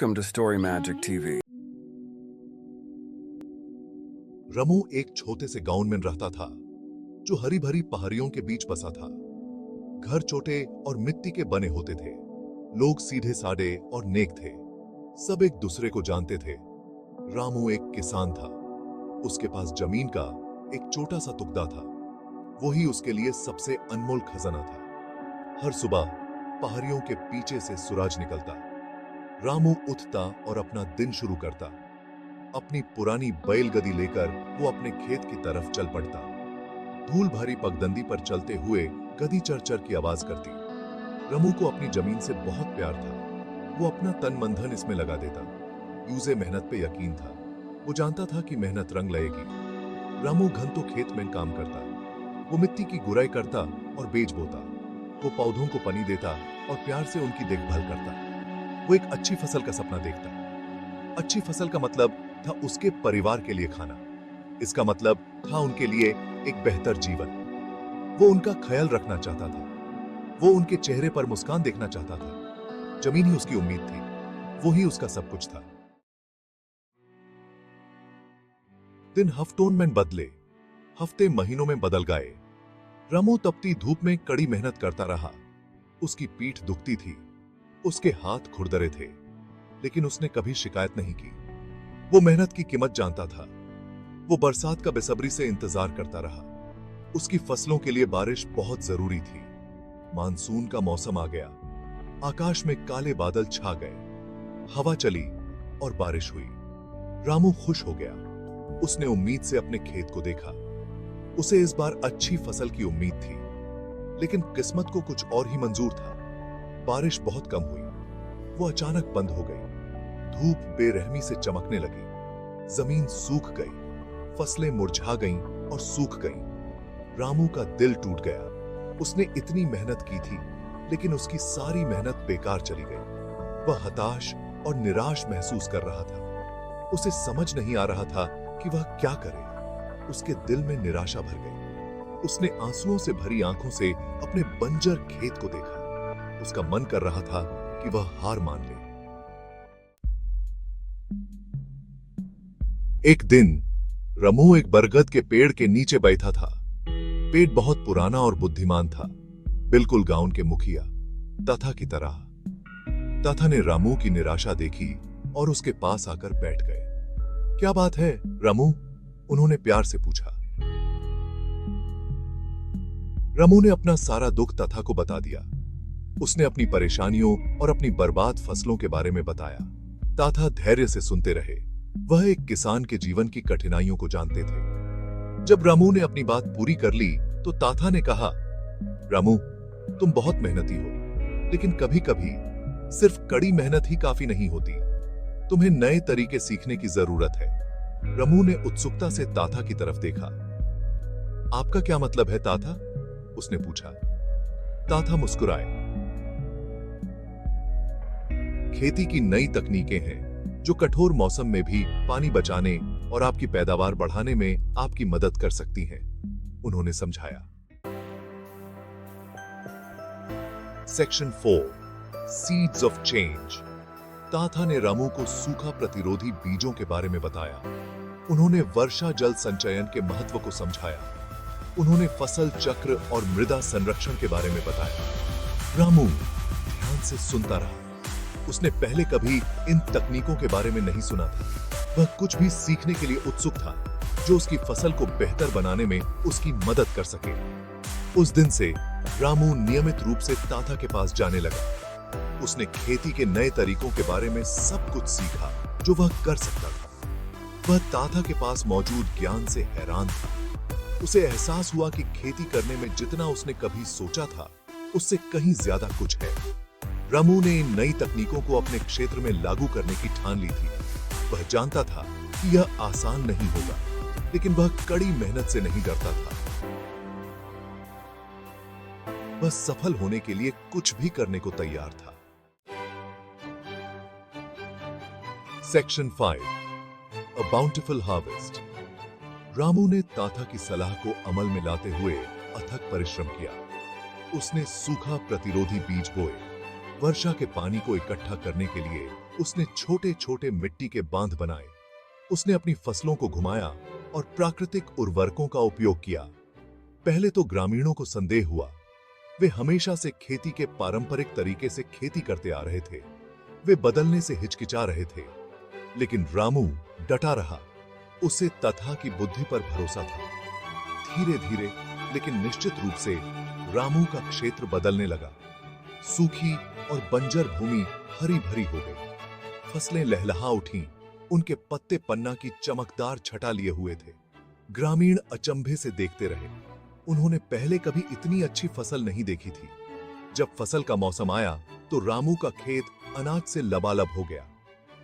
Welcome to Story Magic TV. Ramu एक छोटे से गांव में रहता था जो हरी भरी पहाड़ियों के बीच बसा था। घर छोटे और मिट्टी के बने होते थे। लोग सीधे साधे और नेक थे। सब एक दूसरे को जानते थे। रामू एक किसान था। उसके पास जमीन का एक छोटा सा टुकड़ा था। वही उसके लिए सबसे अनमोल खजाना था। हर सुबह पहाड़ियों के पीछे से सूरज निकलता। रामू उठता और अपना दिन शुरू करता। अपनी पुरानी बैलगाड़ी लेकर वो अपने खेत की तरफ चल पड़ता। धूल भरी पगडंडी पर चलते हुए गधी चर-चर की आवाज करती। रामू को अपनी जमीन से बहुत प्यार था। वो अपना तन मन धन इसमें लगा देता। उसे मेहनत पे यकीन था। वो जानता था कि मेहनत रंग लाएगी। रामू घंटों खेत में काम करता। वो मिट्टी की गुड़ाई करता और बीज बोता। वो पौधों को पानी देता और प्यार से उनकी देखभाल करता। वो एक अच्छी फसल का सपना देखता। अच्छी फसल का मतलब था उसके परिवार के लिए खाना। इसका मतलब था उनके लिए एक बेहतर जीवन। वो उनका ख्याल रखना चाहता था। वो उनके चेहरे पर मुस्कान देखना चाहता था। जमीन ही उसकी उम्मीद थी। वो ही उसका सब कुछ था। दिन हफ्तों में बदले, हफ्ते महीनों में बदल गए। रामू तपती धूप में कड़ी मेहनत करता रहा। उसकी पीठ दुखती थी। उसके हाथ खुरदरे थे, लेकिन उसने कभी शिकायत नहीं की। वो मेहनत की कीमत जानता था। वो बरसात का बेसब्री से इंतजार करता रहा। उसकी फसलों के लिए बारिश बहुत जरूरी थी। मानसून का मौसम आ गया। आकाश में काले बादल छा गए। हवा चली और बारिश हुई। रामू खुश हो गया। उसने उम्मीद से अपने खेत को देखा। उसे इस बार अच्छी फसल की उम्मीद थी, लेकिन किस्मत को कुछ और ही मंजूर था। बारिश बहुत कम हुई। वो अचानक बंद हो गई। धूप बेरहमी से चमकने लगी। जमीन सूख गई। फसलें मुरझा गईं और सूख गईं। रामू का दिल टूट गया। उसने इतनी मेहनत की थी, लेकिन उसकी सारी मेहनत बेकार चली गई। वह हताश और निराश महसूस कर रहा था। उसे समझ नहीं आ रहा था कि वह क्या करे। उसके दिल में निराशा भर गई। उसने आंसुओं से भरी आंखों से अपने बंजर खेत को देखा। उसका मन कर रहा था कि वह हार मान ले। एक दिन रामू एक बरगद के पेड़ के नीचे बैठा था। पेड़ बहुत पुराना और बुद्धिमान था, बिल्कुल गांव के मुखिया ताथा की तरह। ताथा ने रामू की निराशा देखी और उसके पास आकर बैठ गए। क्या बात है रामू? उन्होंने प्यार से पूछा। रामू ने अपना सारा दुख ताथा को बता दिया। उसने अपनी परेशानियों और अपनी बर्बाद फसलों के बारे में बताया। ताथा धैर्य से सुनते रहे। वह एक किसान के जीवन की कठिनाइयों को जानते थे। जब रामू ने अपनी बात पूरी कर ली तो ताथा ने कहा, रामू, तुम बहुत मेहनती हो, लेकिन कभी-कभी सिर्फ कड़ी मेहनत ही काफी नहीं होती। तुम्हें नए तरीके सीखने की जरूरत है। रामू ने उत्सुकता से ताथा की तरफ देखा। आपका क्या मतलब है ताथा? उसने पूछा। ताथा मुस्कुराए। खेती की नई तकनीकें हैं जो कठोर मौसम में भी पानी बचाने और आपकी पैदावार बढ़ाने में आपकी मदद कर सकती हैं, उन्होंने समझाया। Section 4 seeds of change. ताथा ने रामू को सूखा प्रतिरोधी बीजों के बारे में बताया। उन्होंने वर्षा जल संचयन के महत्व को समझाया। उन्होंने फसल चक्र और मृदा संरक्षण के बारे में बताया। रामू ध्यान से सुनता रहा। उसने पहले कभी इन तकनीकों के बारे में नहीं सुना था। वह कुछ भी सीखने के लिए उत्सुक था जो उसकी फसल को बेहतर बनाने में उसकी मदद कर सके। उस दिन से रामू नियमित रूप से ताथा के पास जाने लगा। उसने खेती के नए तरीकों के बारे में सब कुछ सीखा जो वह कर सकता था। वह ताथा के पास मौजूद ज्ञान से हैरान था। उसे एहसास हुआ कि खेती करने में जितना उसने कभी सोचा था, उससे कहीं ज्यादा कुछ है। रामू ने इन नई तकनीकों को अपने क्षेत्र में लागू करने की ठान ली थी। वह जानता था कि यह आसान नहीं होगा, लेकिन वह कड़ी मेहनत से नहीं डरता था। वह सफल होने के लिए कुछ भी करने को तैयार था। सेक्शन 5 अ बाउंटिफुल हार्वेस्ट। रामू ने ताथा की सलाह को अमल में लाते हुए अथक परिश्रम किया। उसने सूखा प्रतिरोधी बीज बोए। वर्षा के पानी को इकट्ठा करने के लिए उसने छोटे छोटे मिट्टी के बांध बनाए। उसने अपनी फसलों को घुमाया और प्राकृतिक उर्वरकों का उपयोग किया। पहले तो ग्रामीणों को संदेह हुआ। वे हमेशा से खेती के पारंपरिक तरीके से खेती करते आ रहे थे। वे बदलने से हिचकिचा रहे थे। लेकिन रामू डटा रहा। उसे तथा की बुद्धि पर भरोसा था। धीरे धीरे लेकिन निश्चित रूप से रामू का क्षेत्र बदलने लगा। सूखी और बंजर भूमि हरी भरी हो गई। फसलें लहलहा उठीं। उनके पत्ते पन्ना की चमकदार छटा लिए हुए थे। ग्रामीण अचंभे से देखते रहे। उन्होंने पहले कभी इतनी अच्छी फसल नहीं देखी थी। जब फसल का मौसम आया तो रामू का खेत अनाज से लबालब हो गया।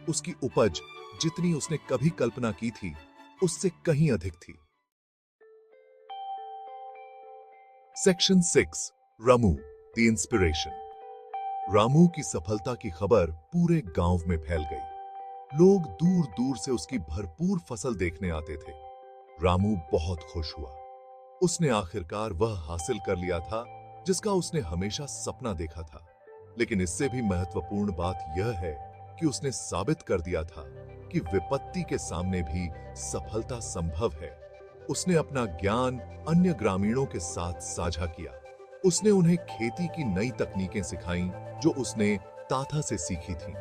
उसकी उपज जितनी उसने कभी कल्पना की थी उससे कहीं अधिक थी। Section 6 Ramu the inspiration. Ramu की सफलता की खबर पूरे गांव में फैल गई। लोग दूर दूर से उसकी भरपूर फसल देखने आते थे। रामू बहुत खुश हुआ। उसने आखिरकार वह हासिल कर लिया था जिसका उसने हमेशा सपना देखा था। लेकिन इससे भी महत्वपूर्ण बात यह है कि उसने साबित कर दिया था कि विपत्ति के सामने भी सफलता संभव है। उसने अपना ज्ञान अन्य ग्रामीणों के साथ साझा किया। उसने उन्हें खेती की नई तकनीकें सिखाईं जो उसने ताता से सीखी थीं।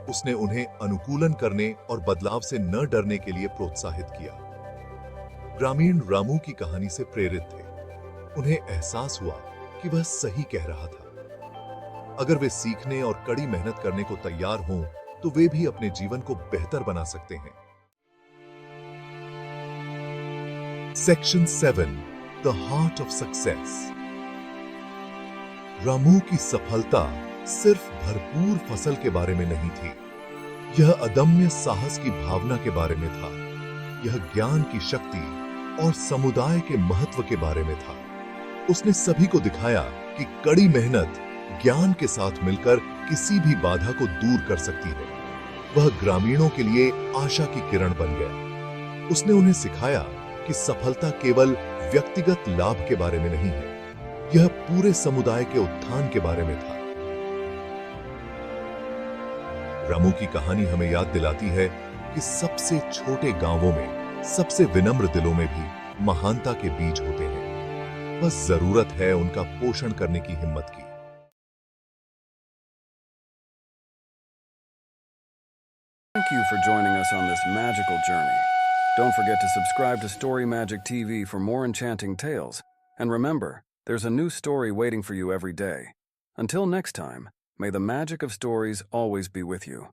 उसने उन्हें अनुकूलन करने और बदलाव से न डरने के लिए प्रोत्साहित किया। ग्रामीण रामू की कहानी से प्रेरित थे। उन्हें एहसास हुआ कि वह सही कह रहा था। अगर वे सीखने और कड़ी मेहनत करने को तैयार हों तो वे भी अपने जीवन को बेहतर बना सकते हैं। Section 7 the heart of success. Ramu की सफलता सिर्फ भरपूर फसल के बारे में नहीं थी। यह अदम्य साहस की भावना के बारे में था। यह ज्ञान की शक्ति और समुदाय के महत्व के बारे में था। उसने सभी को दिखाया कि कड़ी मेहनत ज्ञान के साथ मिलकर किसी भी बाधा को दूर कर सकती है। वह ग्रामीणों के लिए आशा की किरण बन गया। उसने उन्हें सिखाया कि सफलता केवल व्यक्तिगत लाभ के बारे में नहीं है, यह पूरे समुदाय के उत्थान के बारे में था। रामू की कहानी हमें याद दिलाती है कि सबसे छोटे गांवों में, सबसे विनम्र दिलों में भी महानता के बीज होते हैं। बस जरूरत है उनका पोषण करने की हिम्मत की। Thank you for joining us on this magical journey. Don't forget to subscribe to Story Magic TV for more enchanting tales. And remember, there's a new story waiting for you every day. Until next time, may the magic of stories always be with you.